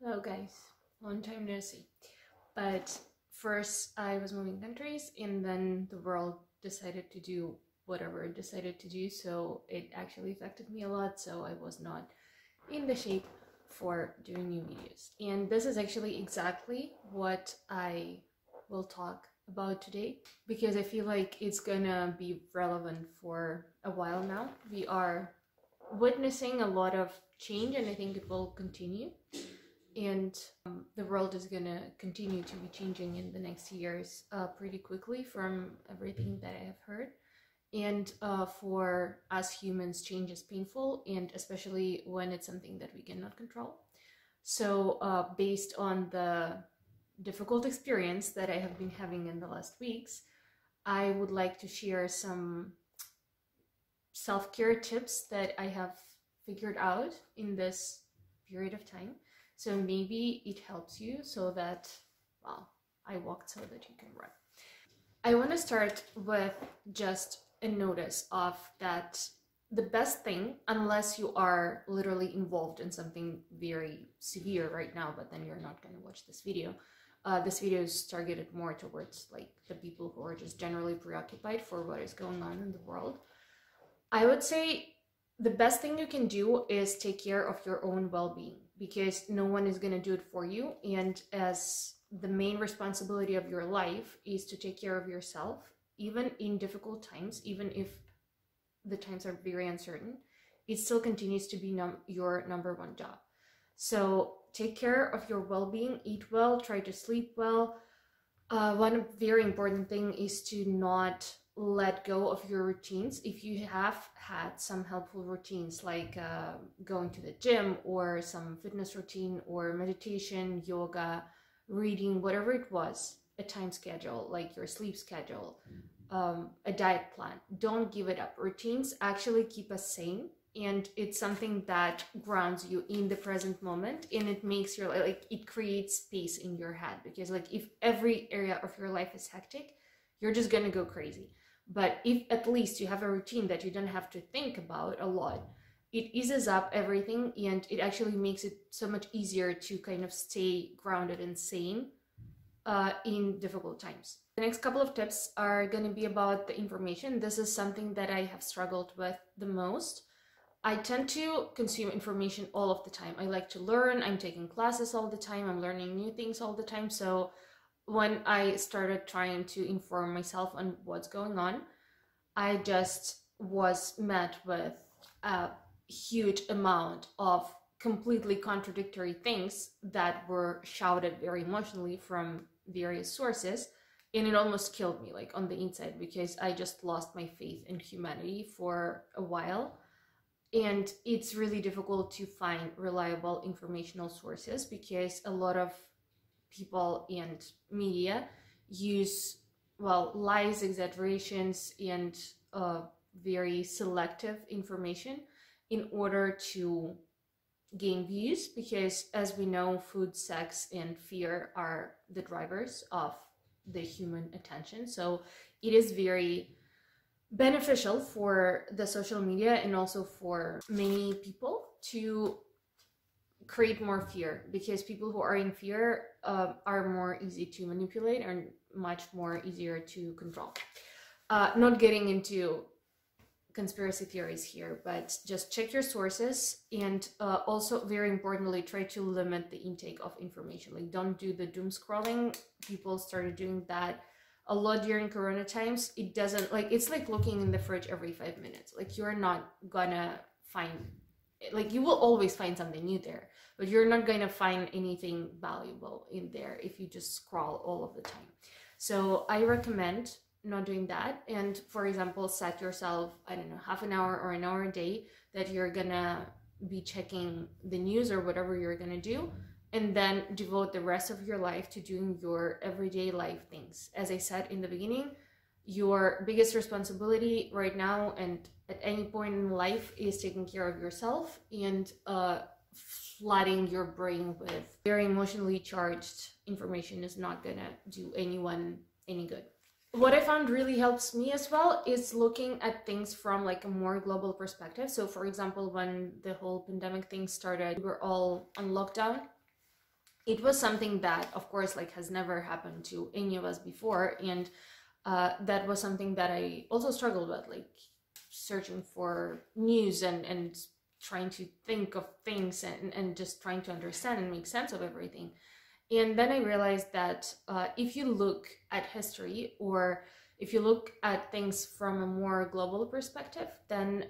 Hello guys, long time no see. But first I was moving countries and then the world decided to do whatever it decided to do, so it actually affected me a lot, so I was not in the shape for doing new videos. And this is actually exactly what I will talk about today because I feel like it's gonna be relevant for a while now. We are witnessing a lot of change and I think it will continue, and the world is gonna continue to be changing in the next years pretty quickly from everything that I have heard. And for us humans, change is painful, and especially when it's something that we cannot control. So based on the difficult experience that I have been having in the last weeks, I would like to share some self-care tips that I have figured out in this period of time. So maybe it helps you so that, well, I walked so that you can run. I want to start with just a notice of that the best thing, unless you are literally involved in something very severe right now, but then you're not going to watch this video. This video is targeted more towards like the people who are just generally preoccupied for what is going on in the world. I would say the best thing you can do is take care of your own well-being, because no one is going to do it for you. And as the main responsibility of your life is to take care of yourself, even in difficult times, even if the times are very uncertain, it still continues to be your number one job. So take care of your well-being, eat well, try to sleep well. One very important thing is to not let go of your routines. If you have had some helpful routines like going to the gym or some fitness routine or meditation, yoga, reading, whatever it was, a time schedule like your sleep schedule, a diet plan, don't give it up. Routines actually keep us sane, and it's something that grounds you in the present moment, and it makes your like it creates space in your head, because like if every area of your life is hectic, you're just gonna go crazy. But if at least you have a routine that you don't have to think about a lot, it eases up everything, and it actually makes it so much easier to kind of stay grounded and sane in difficult times. The next couple of tips are going to be about the information. This is something that I have struggled with the most. I tend to consume information all of the time. I like to learn. I'm taking classes all the time. I'm learning new things all the time. So when I started trying to inform myself on what's going on, I just was met with a huge amount of completely contradictory things that were shouted very emotionally from various sources, and it almost killed me like on the inside, because I just lost my faith in humanity for a while. And it's really difficult to find reliable informational sources because a lot of people and media use, well, lies, exaggerations, and very selective information in order to gain views, because as we know, food, sex, and fear are the drivers of the human attention. So it is very beneficial for the social media and also for many people to create more fear, because people who are in fear are more easy to manipulate and much more easier to control. Not getting into conspiracy theories here, but just check your sources, and also very importantly, try to limit the intake of information. Like, don't do the doom scrolling. People started doing that a lot during Corona times. It doesn't, like, it's like looking in the fridge every 5 minutes. Like, you're not gonna find, like, you will always find something new there, but you're not gonna find anything valuable in there if you just scroll all of the time. So I recommend not doing that. And for example, set yourself, I don't know, half an hour or an hour a day that you're gonna be checking the news or whatever you're gonna do, and then devote the rest of your life to doing your everyday life things. As I said in the beginning, your biggest responsibility right now and at any point in life is taking care of yourself, and flooding your brain with very emotionally charged information is not gonna do anyone any good. What I found really helps me as well is looking at things from like a more global perspective. So for example, when the whole pandemic thing started, we were all on lockdown. it was something that, of course, like has never happened to any of us before. And that was something that I also struggled with, like searching for news and trying to think of things and just trying to understand and make sense of everything. And then I realized that if you look at history, or if you look at things from a more global perspective, then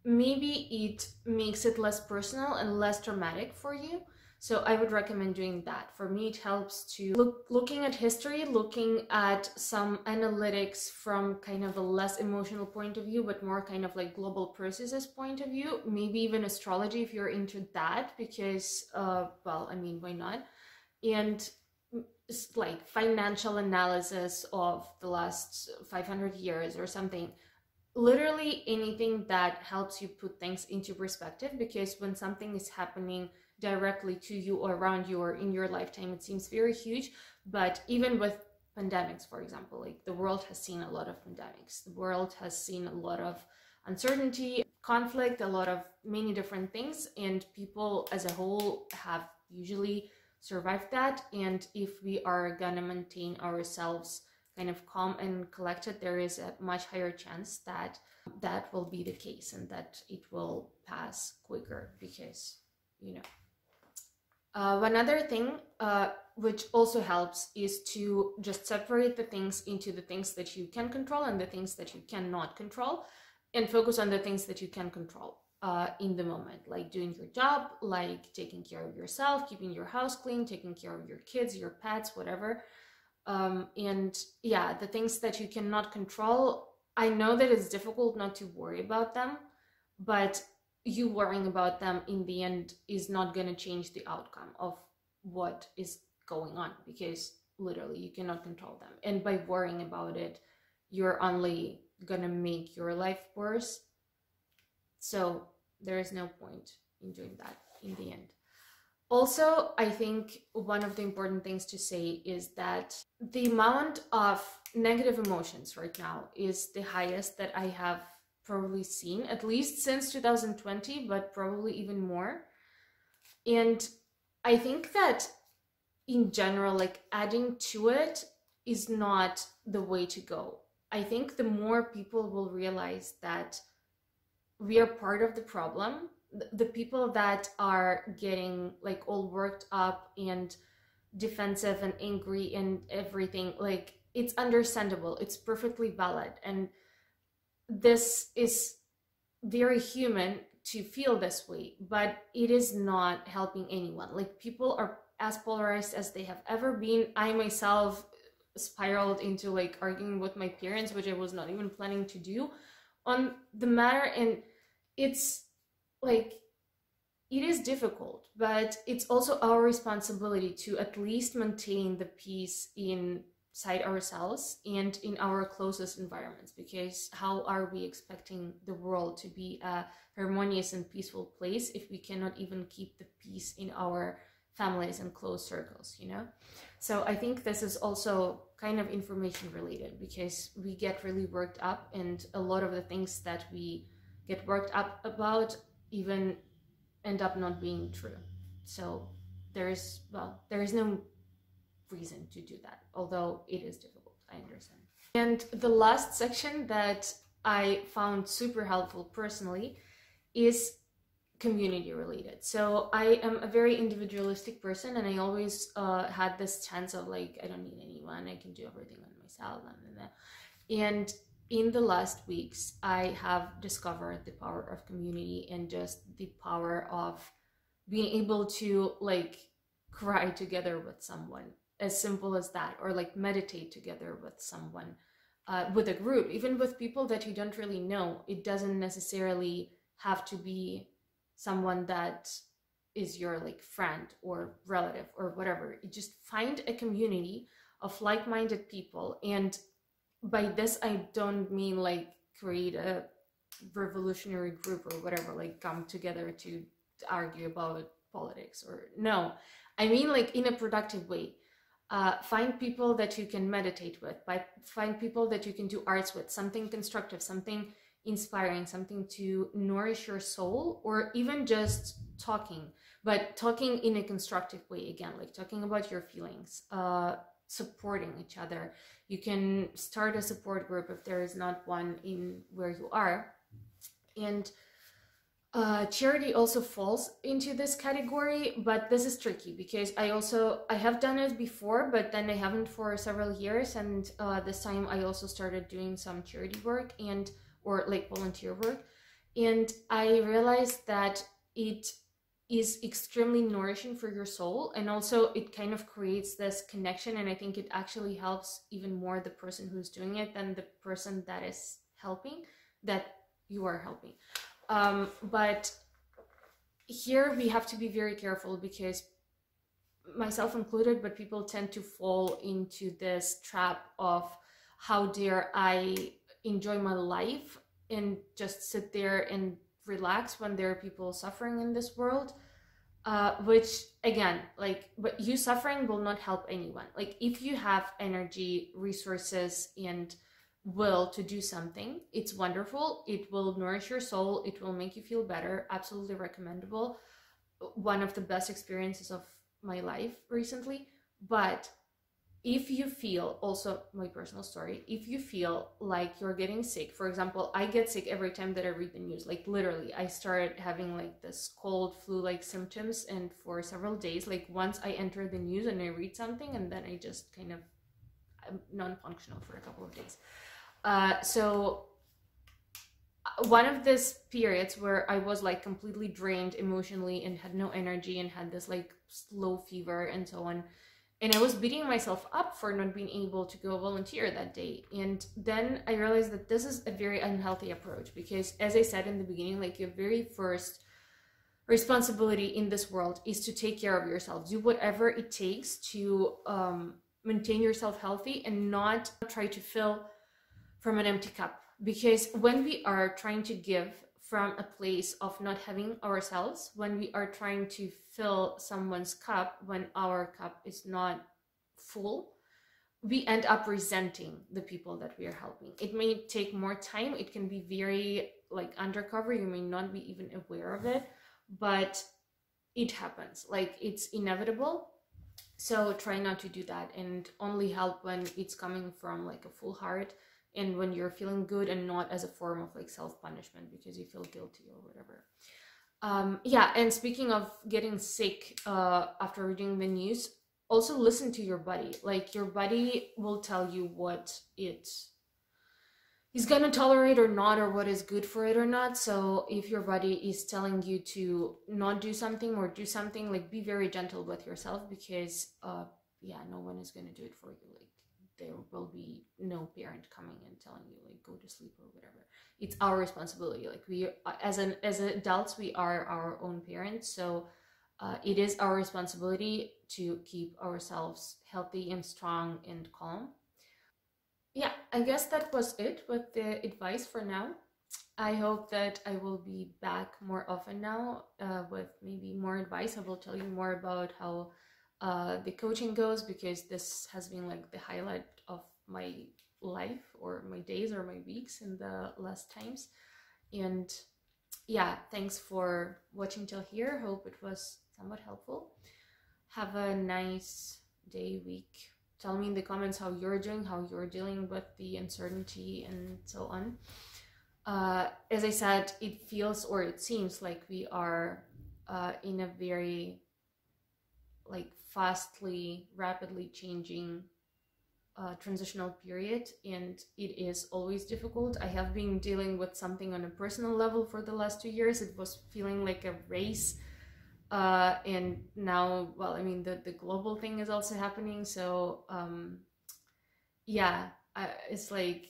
maybe it makes it less personal and less traumatic for you. So I would recommend doing that. For me, it helps to looking at history, looking at some analytics from kind of a less emotional point of view, but more kind of like global processes point of view, maybe even astrology if you're into that, because, well, I mean, why not? And like financial analysis of the last 500 years or something. Literally anything that helps you put things into perspective, because when something is happening directly to you or around you or in your lifetime, it seems very huge. But even with pandemics, for example, like the world has seen a lot of pandemics. The world has seen a lot of uncertainty, conflict, a lot of many different things, and people as a whole have usually survived that. And if we are gonna maintain ourselves kind of calm and collected, there is a much higher chance that that will be the case and that it will pass quicker, because, you know. One other thing which also helps is to just separate the things into the things that you can control and the things that you cannot control, and focus on the things that you can control in the moment, like doing your job, like taking care of yourself, keeping your house clean, taking care of your kids, your pets, whatever. And yeah, the things that you cannot control, I know that it's difficult not to worry about them, but you worrying about them in the end is not going to change the outcome of what is going on, because literally you cannot control them. And by worrying about it, you're only going to make your life worse. So there is no point in doing that in the end. Also, I think one of the important things to say is that the amount of negative emotions right now is the highest that I have probably seen, at least since 2020, but probably even more. And I think that in general, like adding to it is not the way to go. I think the more people will realize that we are part of the problem, the people that are getting like all worked up and defensive and angry and everything, like it's understandable, it's perfectly valid, and this is very human to feel this way, but it is not helping anyone. Like people are as polarized as they have ever been. I myself spiraled into like arguing with my parents, which I was not even planning to do on the matter, and it's like, it is difficult, but it's also our responsibility to at least maintain the peace inside ourselves and in our closest environments, because how are we expecting the world to be a harmonious and peaceful place if we cannot even keep the peace in our families and close circles, you know? So I think this is also kind of information related, because we get really worked up, and a lot of the things that we get worked up about even end up not being true. So there is no reason to do that, although it is difficult, I understand. And the last section that I found super helpful personally is community related. So I am a very individualistic person, and I always had this chance of like, I don't need anyone, I can do everything on myself. And in the last weeks, I have discovered the power of community and just the power of being able to like cry together with someone, as simple as that, or like meditate together with someone, with a group, even with people that you don't really know. It doesn't necessarily have to be someone that is your like friend or relative or whatever. You just find a community of like-minded people. And by this, I don't mean like create a revolutionary group or whatever, like come together to argue about politics, or no, I mean like in a productive way. Find people that you can meditate with, find people that you can do arts with, something constructive, something inspiring, something to nourish your soul, or even just talking. but talking in a constructive way, again, like talking about your feelings, supporting each other. You can start a support group if there is not one in where you are. And charity also falls into this category, but this is tricky because I have done it before, but then I haven't for several years, and this time I also started doing some charity work and or like volunteer work, and I realized that it is extremely nourishing for your soul, and also it kind of creates this connection, and I think it actually helps even more the person who's doing it than the person that is helping, that you are helping. But here we have to be very careful because, myself included, but people tend to fall into this trap of how dare I enjoy my life and just sit there and relax when there are people suffering in this world. Which again, like, but you suffering will not help anyone. Like, if you have energy, resources, and will to do something, it's wonderful. It will nourish your soul. It will make you feel better. Absolutely recommendable. One of the best experiences of my life recently. But if you feel, also my personal story, if you feel like you're getting sick, for example, I get sick every time that I read the news. Like, literally, I started having like this cold flu-like symptoms, and for several days, like, once I enter the news and I read something, and then I just kind of, I'm non-functional for a couple of days. So one of these periods where I was like completely drained emotionally and had no energy and had this like low fever and so on, and I was beating myself up for not being able to go volunteer that day. And then I realized that this is a very unhealthy approach, because as I said in the beginning, like, your very first responsibility in this world is to take care of yourself. Do whatever it takes to maintain yourself healthy and not try to fill from an empty cup. Because when we are trying to give from a place of not having ourselves, when we are trying to fill someone's cup when our cup is not full, we end up resenting the people that we are helping. It may take more time. It can be very like undercover. You may not be even aware of it, but it happens. Like, it's inevitable. So try not to do that, and only help when it's coming from like a full heart, and when you're feeling good, and not as a form of like self-punishment because you feel guilty or whatever. Yeah, and speaking of getting sick after reading the news, also listen to your body. Like, your body will tell you what it is gonna tolerate or not, or what is good for it or not. So if your body is telling you to not do something or do something, like, be very gentle with yourself, because yeah, no one is gonna do it for you. Like, there will be no parent coming and telling you like go to sleep or whatever. It's our responsibility. Like, we as adults, we are our own parents, so it is our responsibility to keep ourselves healthy and strong and calm. Yeah, I guess that was it with the advice for now. I hope that I will be back more often now with maybe more advice. I will tell you more about how the coaching goes, because this has been like the highlight of my life, or my days, or my weeks in the last times. And yeah, thanks for watching till here. Hope it was somewhat helpful. Have a nice day, week. Tell me in the comments how you're doing, how you're dealing with the uncertainty and so on. As I said, it feels, or it seems like we are in a very like rapidly changing transitional period, and it is always difficult. I have been dealing with something on a personal level for the last 2 years. It was feeling like a race, and now, well, I mean, the global thing is also happening. So yeah, it's like,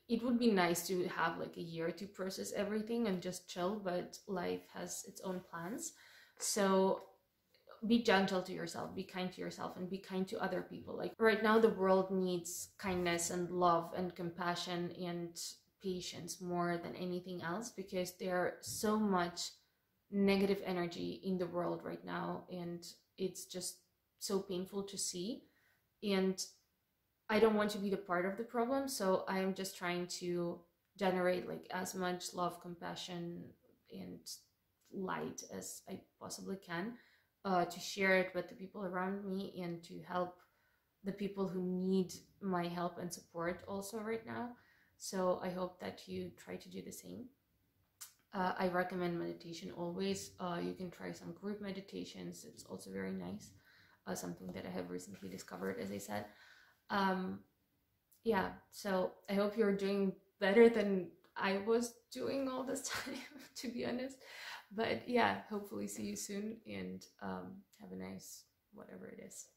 it would be nice to have like a year to process everything and just chill, but life has its own plans. So be gentle to yourself, be kind to yourself, and be kind to other people. Like, right now the world needs kindness and love and compassion and patience more than anything else, because there's so much negative energy in the world right now, and it's just so painful to see. And I don't want to be the part of the problem, so I am just trying to generate like as much love, compassion, and light as I possibly can, to share it with the people around me and to help the people who need my help and support also right now. So I hope that you try to do the same. I recommend meditation always. You can try some group meditations. It's also very nice. Something that I have recently discovered, as I said. Yeah, so I hope you're doing better than I was doing all this time, to be honest. But yeah, hopefully see you soon, and have a nice whatever it is.